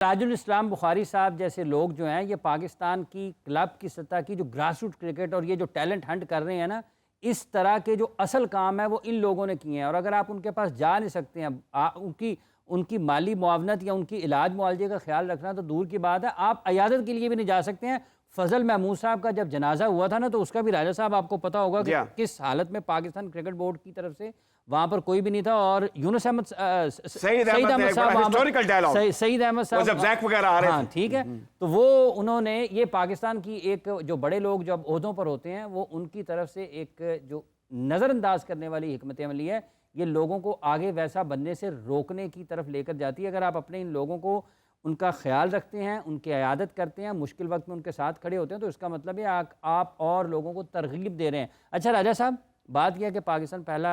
ताजुल इस्लाम बुखारी साहब जैसे लोग जो हैं, ये पाकिस्तान की क्लब की सतह की जो ग्रास रूट क्रिकेट और ये जो टैलेंट हंट कर रहे हैं ना, इस तरह के जो असल काम है वो इन लोगों ने किए हैं। और अगर आप उनके पास जा नहीं सकते हैं, उनकी उनकी माली मुआवनत या उनकी इलाज मुआवजे का ख्याल रखना तो दूर की बात है, आप अयादत के लिए भी नहीं जा सकते हैं। फजल महमूद साहब का जब जनाजा हुआ था ना, तो उसका भी राजा साहब आपको पता होगा कि किस हालत में पाकिस्तान क्रिकेट बोर्ड की तरफ से वहां पर कोई भी नहीं था। और यूनुस अहमद सईद अहमद साहब, सईद अहमद साहब, हाँ ठीक है। तो वो उन्होंने ये पाकिस्तान की एक जो बड़े लोग जब ओहदों पर होते हैं, वो उनकी तरफ से एक जो नज़रअंदाज करने वाली हिकमत अमली है, ये लोगों को आगे वैसा बनने से रोकने की तरफ लेकर जाती है। अगर आप अपने इन लोगों को उनका ख्याल रखते हैं, उनकी अयादत करते हैं, मुश्किल वक्त में उनके साथ खड़े होते हैं, तो इसका मतलब है आप और लोगों को तरगीब दे रहे हैं। अच्छा राजा साहब, बात यह कि पाकिस्तान पहला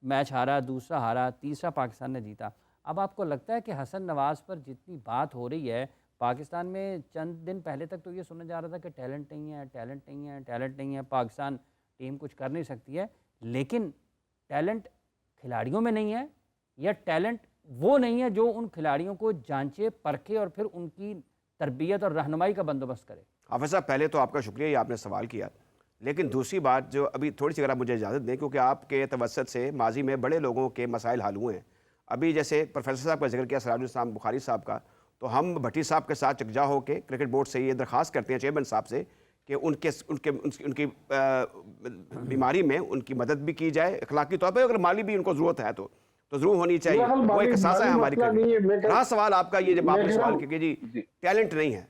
मैच हारा, दूसरा हारा, तीसरा पाकिस्तान ने जीता। अब आपको लगता है कि हसन नवाज़ पर जितनी बात हो रही है पाकिस्तान में, चंद दिन पहले तक तो ये सुना जा रहा था कि टैलेंट नहीं है, टैलेंट नहीं है, टैलेंट नहीं है, पाकिस्तान टीम कुछ कर नहीं सकती है, लेकिन टैलेंट खिलाड़ियों में नहीं है, या टैलेंट वो नहीं है जो उन खिलाड़ियों को जांचे, परखे और फिर उनकी तरबियत और रहनुमाई का बंदोबस्त करे? हाफिज़ साहब, पहले तो आपका शुक्रिया, ये आपने सवाल किया। लेकिन दूसरी बात जो अभी थोड़ी सी अगर आप मुझे इजाज़त दें, क्योंकि आपके तवस्सुत से माजी में बड़े लोगों के मसाइल हल हुए हैं। अभी जैसे प्रोफेसर साहब का जिक्र किया, सिराजुल इस्लाम बुखारी साहब का, तो हम भट्टी साहब के साथ यकजा होकर क्रिकेट बोर्ड से ये दरख्वास्त करते हैं चेयरमैन साहब से कि उनकी बीमारी में उनकी मदद भी की जाए अखलाकी तौर पर, अगर माली भी उनको ज़रूरत है तो ज़रूर होनी चाहिए। वो एक एहसास है हमारी। रहा सवाल आपका ये, जब आपने सवाल किया कि जी टैलेंट नहीं है,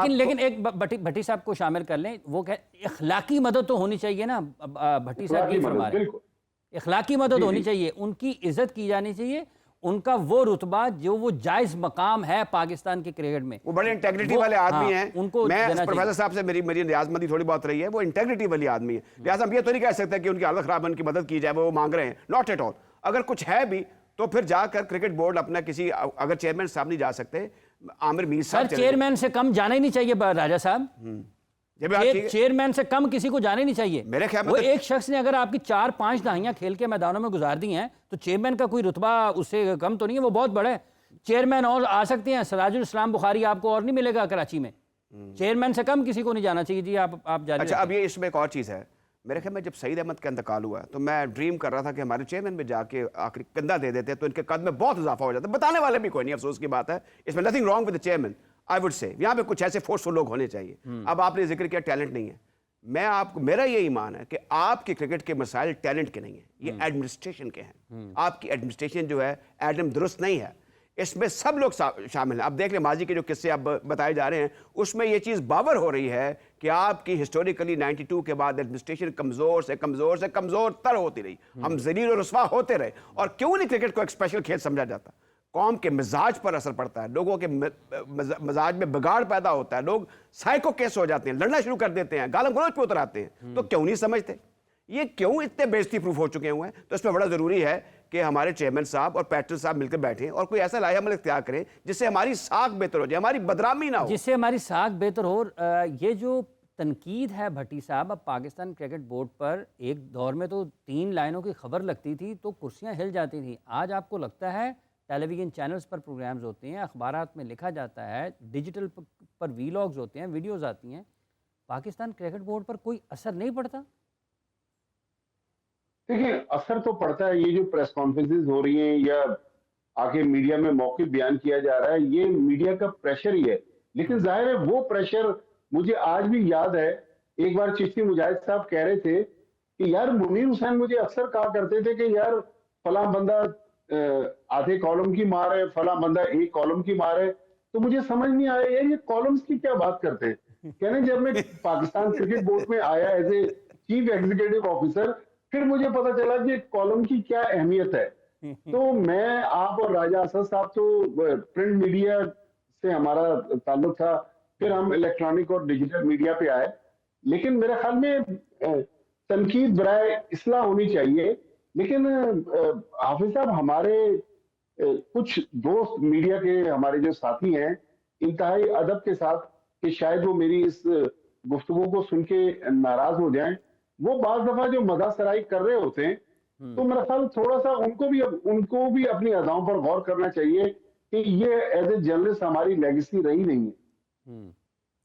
लेकिन एक भट्टी साहब को शामिल कर लें, वो कह इखलाकी मदद तो होनी चाहिए ना, भट्टी साहब की फरमा रहे हैं, इखलाकी मदद होनी चाहिए, उनकी इज्जत की जानी चाहिए, उनका वो रुतबा जो वो जायज मकाम है पाकिस्तान के क्रिकेट में। वो बड़े इंटेग्रिटी वाले आदमी हैं, उनको मैं प्रोफेसर साहब से मेरी रियाजमंदी थोड़ी बहुत रही है, वो इंटेग्रिटी वाली आदमी है। लिहाजा हम ये तो नहीं कह सकते कि उनकी हालत खराब है, उनकी मदद की जाए, वो मांग रहे हैं, नॉट एट ऑल। अगर कुछ है भी तो फिर जाकर क्रिकेट बोर्ड अपना किसी, अगर चेयरमैन साहब नहीं जा सकते, आमिर मीर साहब, चेयरमैन से कम जाना ही नहीं चाहिए राजा साहब, चेयरमैन से कम किसी को जाने नहीं चाहिए मेरे ख्याल में। वो एक शख्स ने अगर आपकी 4-5 दहाइयां खेल के मैदानों में गुजार दी हैं, तो चेयरमैन का कोई रुतबा उससे कम तो नहीं है, वो बहुत बड़ा है। चेयरमैन और आ सकते हैं, सिराजुल इस्लाम बुखारी आपको और नहीं मिलेगा कराची में, चेयरमैन से कम किसी को नहीं जाना चाहिए जी। आप जाने। अच्छा, अब ये इसमें एक और चीज़ है, मेरे ख्याल में जब सईद अहमद का इंतकाल हुआ तो मैं ड्रीम कर रहा था कि हमारे चेयरमैन में जाके आखिरी कंधा दे देते तो इनके कद में बहुत इजाफा हो जाता। बताने वाले भी कोई नहीं, अफसोस की बात है, इसमें nothing wrong with the chairman, I would say यहाँ पे कुछ ऐसे फोर्सफुल लोग होने चाहिए। अब आपने जिक्र किया टैलेंट नहीं है, मैं आपको, मेरा ये ईमान है कि आपके क्रिकेट के मसाइल टैलेंट के नहीं है, ये एडमिनिस्ट्रेशन के हैं। आपकी एडमिनिस्ट्रेशन जो है एडम दुरुस्त नहीं है, इसमें सब लोग शामिल हैं। अब देख लें माजी के जो किस्से अब बताए जा रहे हैं, उसमें ये चीज़ बावर हो रही है कि आपकी हिस्टोरिकली 92 के बाद एडमिनिस्ट्रेशन कमज़ोर से कमज़ोर से कमज़ोर तर होती रही, हम ज़लील और रुस्वा होते रहे। और क्यों नहीं क्रिकेट को एक स्पेशल खेल समझा जाता? कौम के मिजाज पर असर पड़ता है, लोगों के मिजाज में बिगाड़ पैदा होता है, लोग साइको केस हो जाते हैं, लड़ना शुरू कर देते हैं, गालम गलौज पे उतर आते हैं। तो क्यों नहीं समझते? ये क्यों इतने बेइज्जती प्रूफ हो चुके हुए हैं? तो इसमें बड़ा ज़रूरी है कि हमारे चेयरमैन साहब और पैटर्न साहब मिलकर बैठें और कोई ऐसा लाया अमल इख्तियार करें जिससे हमारी साख बेहतर हो जाए, हमारी बदनामी ना हो, जिससे हमारी साख बेहतर हो। ये जो तनकीद है भट्टी साहब, अब पाकिस्तान क्रिकेट बोर्ड पर एक दौर में तो 3 लाइनों की खबर लगती थी तो कुर्सियां हिल जाती थी। आज आपको लगता है टेलीविज़न चैनल्स पर प्रोग्राम्स होते हैं, अखबारात में लिखा जाता है, डिजिटल पर वीलॉग्स होते हैं, वीडियोज़ आती हैं, पाकिस्तान क्रिकेट बोर्ड पर कोई असर नहीं पड़ता? देखिए, असर तो पड़ता है। ये जो प्रेस कॉन्फ्रेंसेस हो रही हैं या आके मीडिया में मौखिक बयान किया जा रहा है, ये मीडिया का प्रेशर ही है। लेकिन जाहिर है वो प्रेशर मुझे आज भी याद है। एक बार चिश्ती मुजाहिद साहब कह रहे थे कि यार मुनीर हुसैन मुझे अक्सर कहा करते थे कि यार फला बंदा आधे कॉलम की मार है, फला बंदा एक कॉलम की मार है। तो मुझे समझ नहीं आया यार ये कॉलम्स की क्या बात करते हैं। कहने जब मैं पाकिस्तान क्रिकेट बोर्ड में आया as a chief executive officer, फिर मुझे पता चला कि कॉलम की क्या अहमियत है। तो मैं, आप और राजा असद साहब तो प्रिंट मीडिया से हमारा ताल्लुक था, फिर हम इलेक्ट्रॉनिक और डिजिटल मीडिया पे आए। लेकिन मेरे ख्याल में तनकीद बराए इस्लाह होनी चाहिए। लेकिन हाफिज साहब, हमारे कुछ दोस्त मीडिया के हमारे जो साथी हैं, इंतहाई अदब के साथ, कि शायद वो मेरी इस गुफ्तगू को सुन के नाराज हो जाएं, वो बाज दफा जो मजाक कर रहे होते हैं, तो मेरा ख्याल थोड़ा सा उनको भी अपनी अदाओं पर गौर करना चाहिए कि ये एज ए जर्नलिस्ट हमारी लेगेसी रही नहीं है।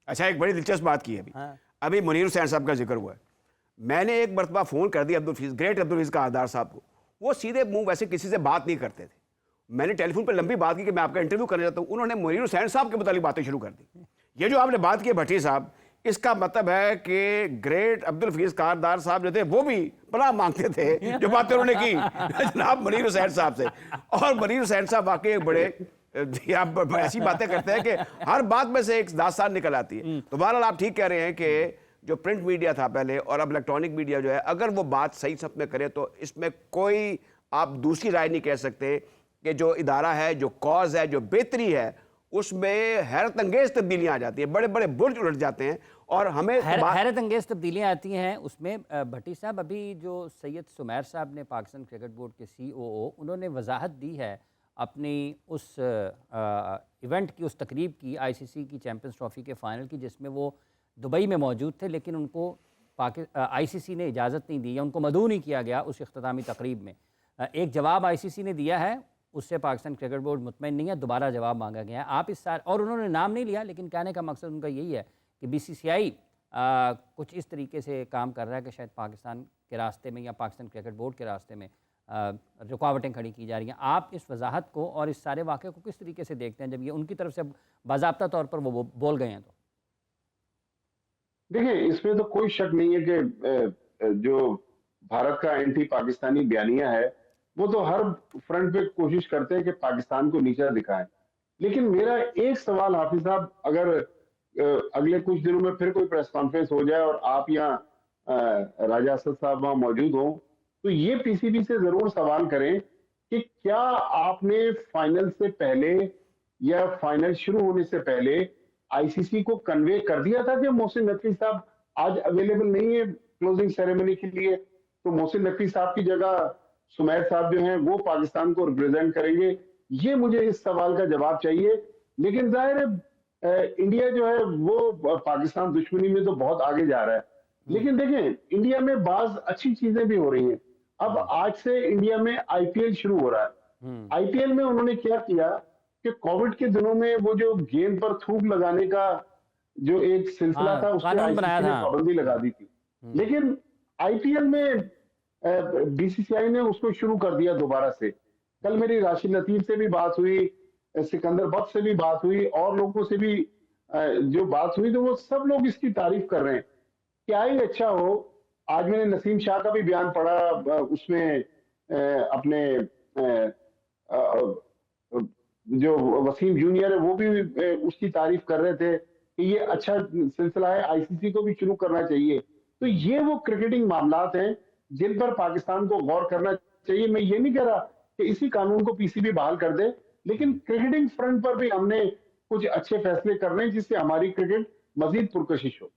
अच्छा, एक बड़ी दिलचस्प बात की है अभी। हाँ। अभी मुनीर हुसैन साहब का जिक्र हुआ है। मैंने एक मरतबा फ़ोन कर दिया ग्रेट अब्दुल हफीज़ कारदार साहब को। वो सीधे मुंह वैसे किसी से बात नहीं करते थे। मैंने टेलीफोन पर लंबी बात की कि मैं आपका इंटरव्यू करना चाहता हूँ। उन्होंने मुनीर हुसैन साहब के मुतालिक बातें शुरू कर दी। ये जो आपने बात की भट्टी साहब, इसका मतलब है कि ग्रेट अब्दुल हफीज़ कारदार साहब जो थे वो भी पनाह मांगते थे जो बातें उन्होंने की जनाब मुनीर हुसैन साहब से। और मुनीर हुसैन साहब वाकई एक बड़े आप ऐसी बातें करते हैं कि हर बात में से एक दास्तान निकल आती है। तो बहरहाल आप ठीक कह रहे हैं कि जो प्रिंट मीडिया था पहले और अब इलेक्ट्रॉनिक मीडिया जो है, अगर वो बात सही सब में करे तो इसमें कोई आप दूसरी राय नहीं कह सकते कि जो इदारा है, जो कॉज है, जो बेहतरी है, उसमें हैरत अंगेज तब्दीलियां आ जाती हैं, बड़े बड़े बुर्ज उलट जाते हैं। और हमें हैरत अंगेज तब्दीलियां आती हैं उसमें। भट्टी साहब, अभी जो सैयद सुमैर साहब ने, पाकिस्तान क्रिकेट बोर्ड के COO, उन्होंने वजाहत दी है अपनी उस इवेंट की, उस तकरीब की, ICC की चैम्पियंस ट्रॉफी के फाइनल की, जिसमें वो दुबई में मौजूद थे, लेकिन उनको ICC ने इजाज़त नहीं दी या उनको मदऊ नहीं किया गया उस इख्तितामी तकरीब में। एक जवाब ICC ने दिया है, उससे पाकिस्तान क्रिकेट बोर्ड मुतमईन नहीं है, दोबारा जवाब मांगा गया है। आप इस साल, और उन्होंने नाम नहीं लिया, लेकिन कहने का मकसद उनका यही है कि BCCI कुछ इस तरीके से काम कर रहा है कि शायद पाकिस्तान के रास्ते में या पाकिस्तान क्रिकेट बोर्ड के रास्ते में रुकावटें खड़ी की जा रही हैं। आप इस वजाहत को और इस सारे वाक़े को किस तरीके से देखते हैं, जब ये उनकी तरफ से बाज़ाब्ता तौर पर वो बोल गए हैं? तो देखिए, इसमें तो कोई शक नहीं है कि जो भारत का एंटी पाकिस्तानी बयानिया है, वो तो हर फ्रंट पे कोशिश करते हैं कि पाकिस्तान को नीचा दिखाएं। लेकिन मेरा एक सवाल हाफिज साहब, अगर अगले कुछ दिनों में फिर कोई प्रेस कॉन्फ्रेंस हो जाए और आप यहाँ राजा असद साहब वहां मौजूद हों, तो ये PCB से जरूर सवाल करें कि क्या आपने फाइनल से पहले या फाइनल शुरू होने से पहले ICC को कन्वे कर दिया था कि मोहसिन नकवी साहब आज अवेलेबल नहीं है क्लोजिंग सेरेमनी के लिए, तो मोहसिन नकवी साहब की जगह सुमैर साहब जो हैं वो पाकिस्तान को रिप्रेजेंट करेंगे? ये मुझे इस सवाल का जवाब चाहिए। लेकिन जाहिर है इंडिया जो है वो पाकिस्तान दुश्मनी में तो बहुत आगे जा रहा है। लेकिन देखें, इंडिया में बाज अच्छी चीजें भी हो रही हैं। अब आज से इंडिया में IPL शुरू हो रहा है। IPL में उन्होंने क्या किया कि कोविड के दिनों में वो जो गेंद पर थूक लगाने का जो एक सिलसिला था, उस पर ICC ने पाबंदी लगा दी थी। लेकिन IPL में BCCI ने उसको शुरू कर दिया दोबारा से। कल मेरी राशिद लतीफ से भी बात हुई, सिकंदर बख्श से भी बात हुई, और लोगों से भी जो बात हुई, तो वो सब लोग इसकी तारीफ कर रहे हैं। क्या ही अच्छा हो। आज मैंने नसीम शाह का भी बयान पढ़ा, उसमें अपने जो वसीम जूनियर है वो भी उसकी तारीफ कर रहे थे कि ये अच्छा सिलसिला है, ICC को भी शुरू करना चाहिए। तो ये वो क्रिकेटिंग मामलात हैं जिन पर पाकिस्तान को गौर करना चाहिए। मैं ये नहीं कह रहा कि इसी कानून को PCB बहाल कर दे, लेकिन क्रिकेटिंग फ्रंट पर भी हमने कुछ अच्छे फैसले करने हैं जिससे हमारी क्रिकेट मजीद पुरकशिश हो।